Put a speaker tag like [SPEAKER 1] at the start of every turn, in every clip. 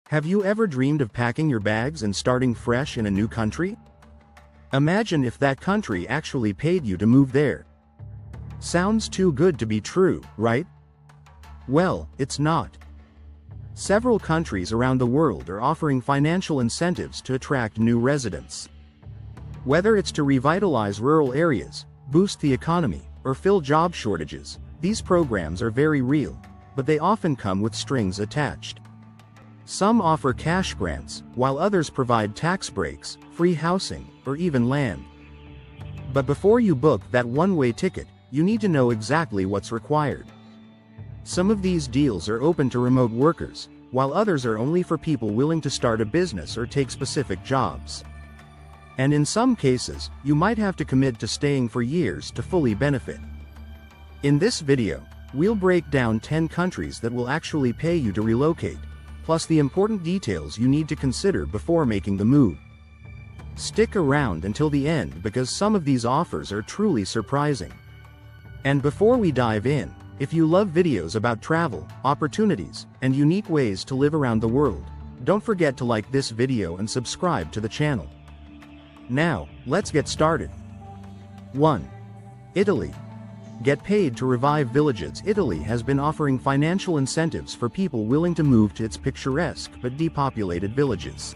[SPEAKER 1] Have you ever dreamed of packing your bags and starting fresh in a new country? Imagine if that country actually paid you to move there. Sounds too good to be true, right? Well, it's not. Several countries around the world are offering financial incentives to attract new residents. Whether it's to revitalize rural areas, boost the economy, or fill job shortages, these programs are very real, but they often come with strings attached. Some offer cash grants, while others provide tax breaks, free housing, or even land. But before you book that one-way ticket, you need to know exactly what's required. Some of these deals are open to remote workers, while others are only for people willing to start a business or take specific jobs. And in some cases, you might have to commit to staying for years to fully benefit. In this video, we'll break down 10 countries that will actually pay you to relocate, plus the important details you need to consider before making the move. Stick around until the end because some of these offers are truly surprising. And before we dive in, if you love videos about travel, opportunities, and unique ways to live around the world, don't forget to like this video and subscribe to the channel. Now, let's get started. 1. Italy. Get paid to revive villages. Italy has been offering financial incentives for people willing to move to its picturesque but depopulated villages.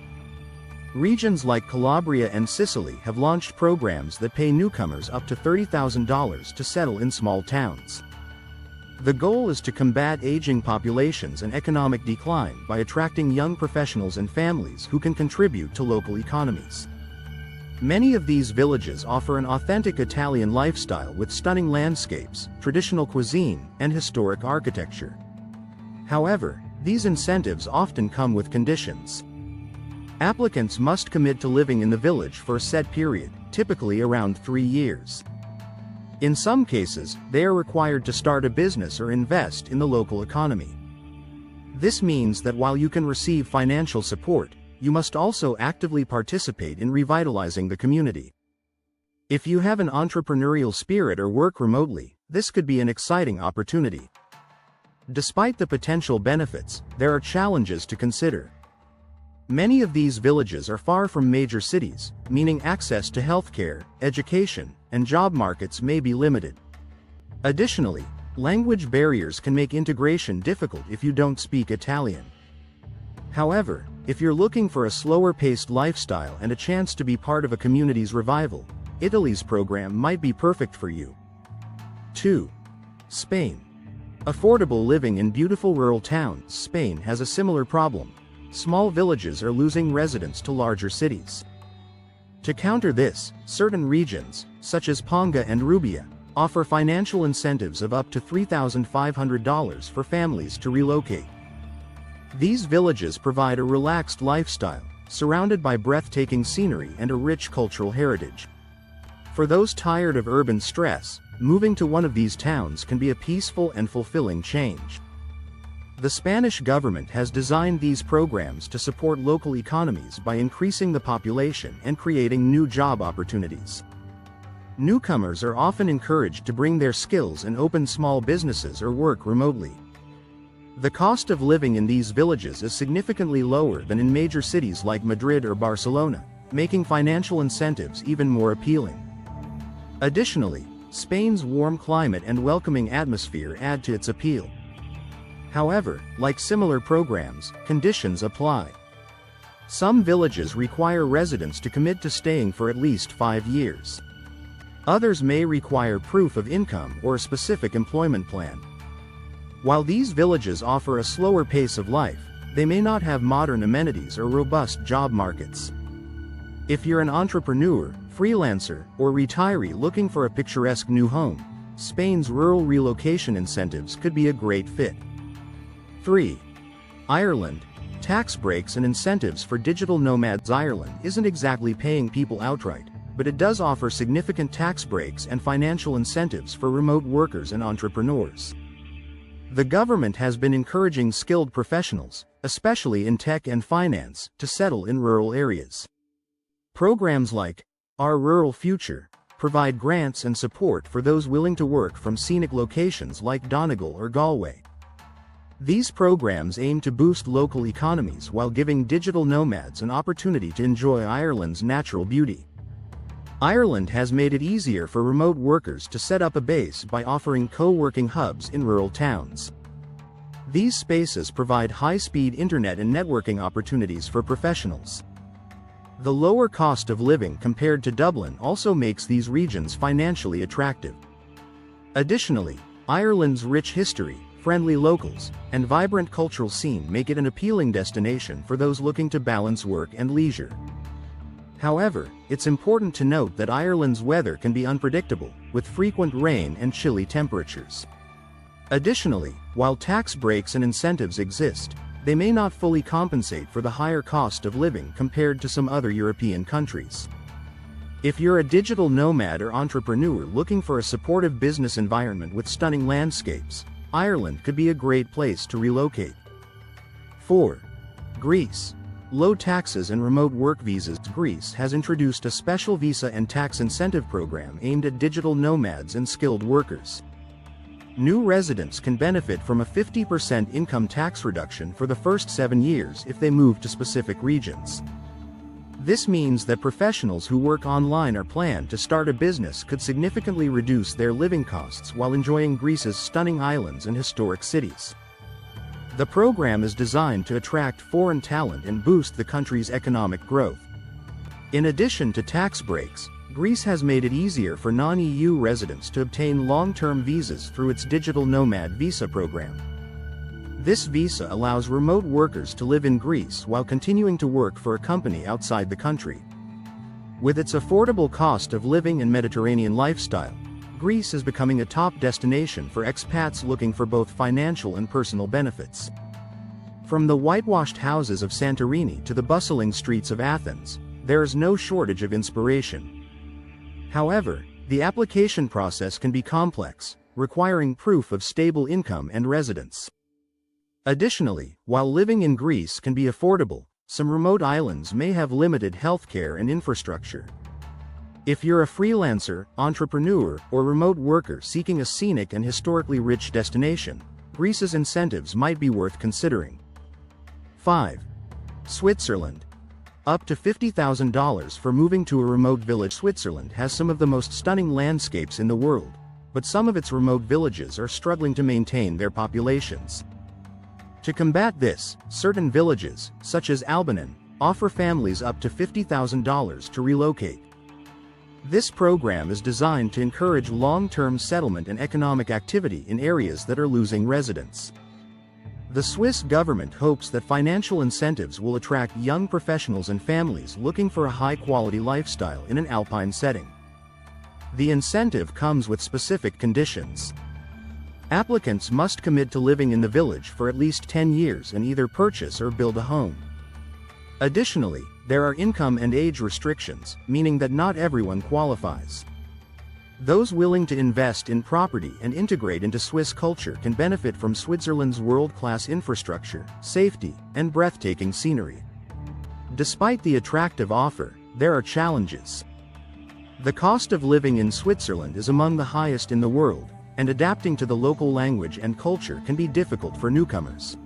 [SPEAKER 1] Regions like Calabria and Sicily have launched programs that pay newcomers up to $30,000 to settle in small towns. The goal is to combat aging populations and economic decline by attracting young professionals and families who can contribute to local economies. Many of these villages offer an authentic Italian lifestyle with stunning landscapes, traditional cuisine, and historic architecture. However, these incentives often come with conditions. Applicants must commit to living in the village for a set period, typically around 3 years. In some cases, they are required to start a business or invest in the local economy. This means that while you can receive financial support, you must also actively participate in revitalizing the community. If you have an entrepreneurial spirit or work remotely, this could be an exciting opportunity. Despite the potential benefits, there are challenges to consider. Many of these villages are far from major cities, meaning access to healthcare, education, and job markets may be limited. Additionally, language barriers can make integration difficult if you don't speak Italian. However, if you're looking for a slower-paced lifestyle and a chance to be part of a community's revival, Italy's program might be perfect for you. 2. Spain. Affordable living in beautiful rural towns. Spain has a similar problem. Small villages are losing residents to larger cities. To counter this, certain regions, such as Ponga and Rubia, offer financial incentives of up to $3,500 for families to relocate. These villages provide a relaxed lifestyle, surrounded by breathtaking scenery and a rich cultural heritage. For those tired of urban stress, moving to one of these towns can be a peaceful and fulfilling change. The Spanish government has designed these programs to support local economies by increasing the population and creating new job opportunities. Newcomers are often encouraged to bring their skills and open small businesses or work remotely. The cost of living in these villages is significantly lower than in major cities like Madrid or Barcelona, making financial incentives even more appealing. Additionally, Spain's warm climate and welcoming atmosphere add to its appeal. However, like similar programs, conditions apply. Some villages require residents to commit to staying for at least 5 years. Others may require proof of income or a specific employment plan. While these villages offer a slower pace of life, they may not have modern amenities or robust job markets. If you're an entrepreneur, freelancer, or retiree looking for a picturesque new home, Spain's rural relocation incentives could be a great fit. 3. Ireland. Tax breaks and incentives for digital nomads. Ireland isn't exactly paying people outright, but it does offer significant tax breaks and financial incentives for remote workers and entrepreneurs. The government has been encouraging skilled professionals, especially in tech and finance, to settle in rural areas. Programs like Our Rural Future provide grants and support for those willing to work from scenic locations like Donegal or Galway. These programs aim to boost local economies while giving digital nomads an opportunity to enjoy Ireland's natural beauty. Ireland has made it easier for remote workers to set up a base by offering co-working hubs in rural towns. These spaces provide high-speed internet and networking opportunities for professionals. The lower cost of living compared to Dublin also makes these regions financially attractive. Additionally, Ireland's rich history, friendly locals, and vibrant cultural scene make it an appealing destination for those looking to balance work and leisure. However, it's important to note that Ireland's weather can be unpredictable, with frequent rain and chilly temperatures. Additionally, while tax breaks and incentives exist, they may not fully compensate for the higher cost of living compared to some other European countries. If you're a digital nomad or entrepreneur looking for a supportive business environment with stunning landscapes, Ireland could be a great place to relocate. 4. Greece. Low taxes and remote work visas. Greece has introduced a special visa and tax incentive program aimed at digital nomads and skilled workers. New residents can benefit from a 50% income tax reduction for the first 7 years if they move to specific regions. This means that professionals who work online or plan to start a business could significantly reduce their living costs while enjoying Greece's stunning islands and historic cities. The program is designed to attract foreign talent and boost the country's economic growth. In addition to tax breaks, Greece has made it easier for non-EU residents to obtain long-term visas through its digital nomad visa program. This visa allows remote workers to live in Greece while continuing to work for a company outside the country. With its affordable cost of living and Mediterranean lifestyle, Greece is becoming a top destination for expats looking for both financial and personal benefits. From the whitewashed houses of Santorini to the bustling streets of Athens, there is no shortage of inspiration. However, the application process can be complex, requiring proof of stable income and residence. Additionally, while living in Greece can be affordable, some remote islands may have limited healthcare and infrastructure. If you're a freelancer, entrepreneur, or remote worker seeking a scenic and historically rich destination, Greece's incentives might be worth considering. 5. Switzerland. Up to $50,000 for moving to a remote village. Switzerland has some of the most stunning landscapes in the world, but some of its remote villages are struggling to maintain their populations. To combat this, certain villages, such as Albanen, offer families up to $50,000 to relocate. This program is designed to encourage long-term settlement and economic activity in areas that are losing residents. The Swiss government hopes that financial incentives will attract young professionals and families looking for a high-quality lifestyle in an alpine setting. The incentive comes with specific conditions. Applicants must commit to living in the village for at least 10 years and either purchase or build a home. Additionally, there are income and age restrictions, meaning that not everyone qualifies. Those willing to invest in property and integrate into Swiss culture can benefit from Switzerland's world-class infrastructure, safety, and breathtaking scenery. Despite the attractive offer, there are challenges. The cost of living in Switzerland is among the highest in the world, and adapting to the local language and culture can be difficult for newcomers.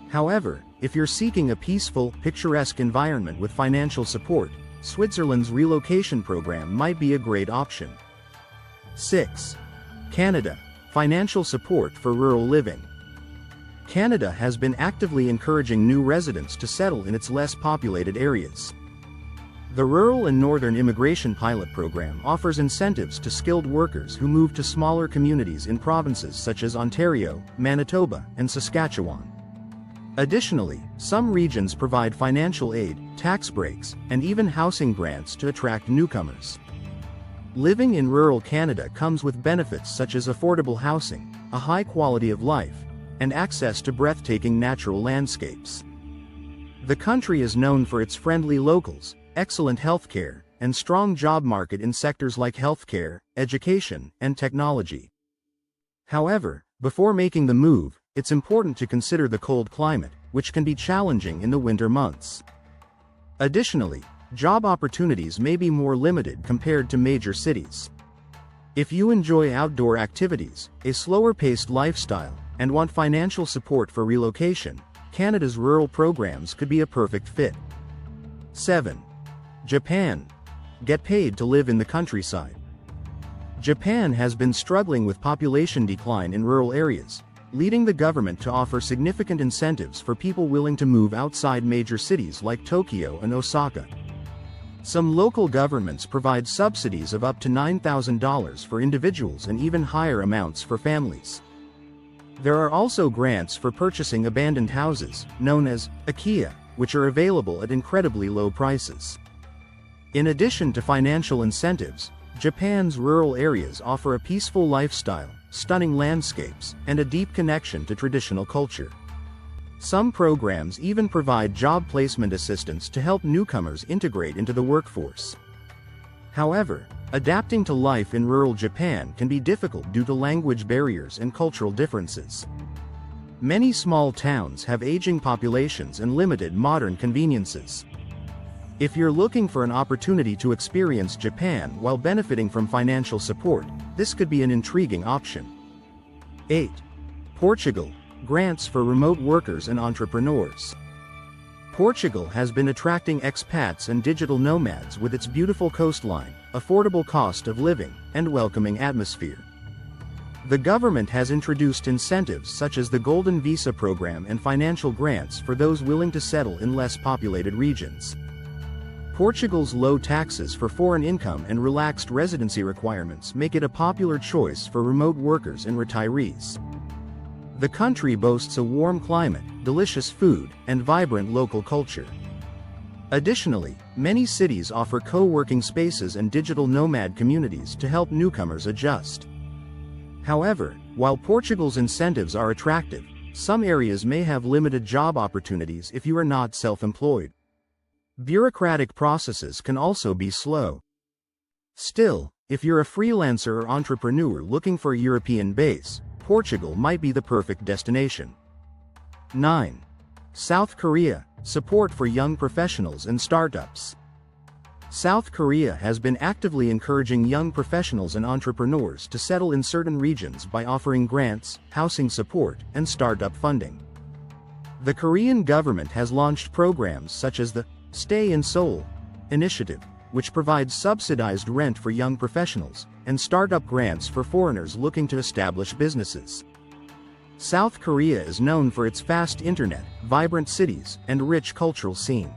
[SPEAKER 1] However, if you're seeking a peaceful, picturesque environment with financial support, Switzerland's relocation program might be a great option. 6. Canada. Financial support for rural living. Canada has been actively encouraging new residents to settle in its less populated areas. The Rural and Northern Immigration Pilot Program offers incentives to skilled workers who move to smaller communities in provinces such as Ontario, Manitoba, and Saskatchewan. Additionally, some regions provide financial aid, tax breaks, and even housing grants to attract newcomers. Living in rural Canada comes with benefits such as affordable housing, a high quality of life, and access to breathtaking natural landscapes. The country is known for its friendly locals, excellent healthcare, and strong job market in sectors like healthcare, education, and technology. However, before making the move, it's important to consider the cold climate, which can be challenging in the winter months. Additionally, job opportunities may be more limited compared to major cities. If you enjoy outdoor activities, a slower-paced lifestyle, and want financial support for relocation, Canada's rural programs could be a perfect fit. 7. Japan. Get paid to live in the countryside. Japan has been struggling with population decline in rural areas, leading the government to offer significant incentives for people willing to move outside major cities like Tokyo and Osaka. Some local governments provide subsidies of up to $9,000 for individuals and even higher amounts for families. There are also grants for purchasing abandoned houses, known as IKEA, which are available at incredibly low prices. In addition to financial incentives, Japan's rural areas offer a peaceful lifestyle, stunning landscapes, and a deep connection to traditional culture. Some programs even provide job placement assistance to help newcomers integrate into the workforce. However, adapting to life in rural Japan can be difficult due to language barriers and cultural differences. Many small towns have aging populations and limited modern conveniences. If you're looking for an opportunity to experience Japan while benefiting from financial support, this could be an intriguing option. 8. Portugal. Grants for remote workers and entrepreneurs. Portugal has been attracting expats and digital nomads with its beautiful coastline, affordable cost of living, and welcoming atmosphere. The government has introduced incentives such as the Golden Visa program and financial grants for those willing to settle in less populated regions. Portugal's low taxes for foreign income and relaxed residency requirements make it a popular choice for remote workers and retirees. The country boasts a warm climate, delicious food, and vibrant local culture. Additionally, many cities offer co-working spaces and digital nomad communities to help newcomers adjust. However, while Portugal's incentives are attractive, some areas may have limited job opportunities if you are not self-employed. Bureaucratic processes can also be slow. Still, if you're a freelancer or entrepreneur looking for a European base, Portugal might be the perfect destination. 9. South Korea. Support for young professionals and startups. South Korea has been actively encouraging young professionals and entrepreneurs to settle in certain regions by offering grants, housing support, and startup funding. The Korean government has launched programs such as the Stay in Seoul initiative, which provides subsidized rent for young professionals, and startup grants for foreigners looking to establish businesses. South Korea is known for its fast internet, vibrant cities, and rich cultural scene.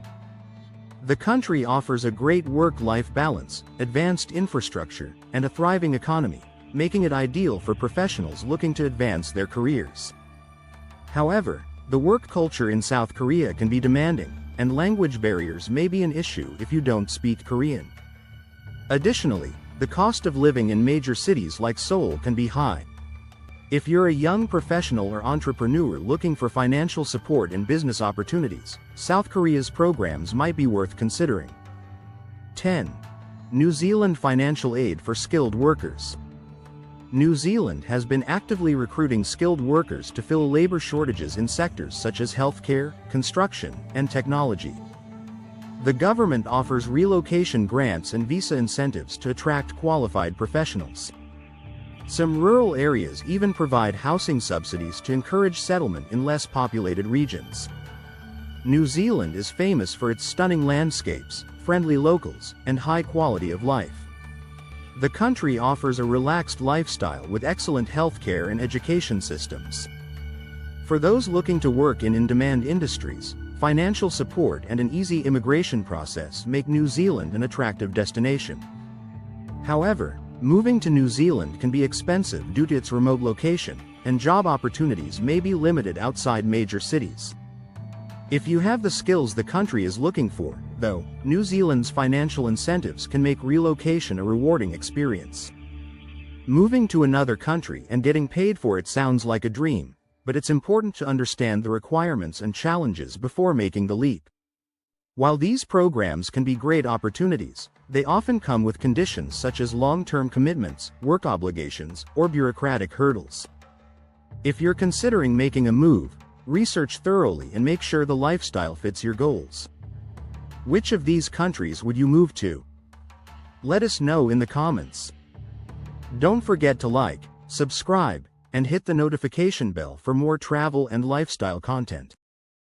[SPEAKER 1] The country offers a great work-life balance, advanced infrastructure, and a thriving economy, making it ideal for professionals looking to advance their careers. However, the work culture in South Korea can be demanding, and language barriers may be an issue if you don't speak Korean. Additionally, the cost of living in major cities like Seoul can be high. If you're a young professional or entrepreneur looking for financial support and business opportunities, South Korea's programs might be worth considering. 10. New Zealand financial aid for skilled workers. New Zealand has been actively recruiting skilled workers to fill labor shortages in sectors such as healthcare, construction, and technology. The government offers relocation grants and visa incentives to attract qualified professionals. Some rural areas even provide housing subsidies to encourage settlement in less populated regions. New Zealand is famous for its stunning landscapes, friendly locals, and high quality of life. The country offers a relaxed lifestyle with excellent healthcare and education systems. For those looking to work in in-demand industries, financial support and an easy immigration process make New Zealand an attractive destination. However, moving to New Zealand can be expensive due to its remote location, and job opportunities may be limited outside major cities. If you have the skills the country is looking for, though, New Zealand's financial incentives can make relocation a rewarding experience. Moving to another country and getting paid for it sounds like a dream, but it's important to understand the requirements and challenges before making the leap. While these programs can be great opportunities, they often come with conditions such as long-term commitments, work obligations, or bureaucratic hurdles. If you're considering making a move, research thoroughly and make sure the lifestyle fits your goals. Which of these countries would you move to? Let us know in the comments. Don't forget to like, subscribe, and hit the notification bell for more travel and lifestyle content.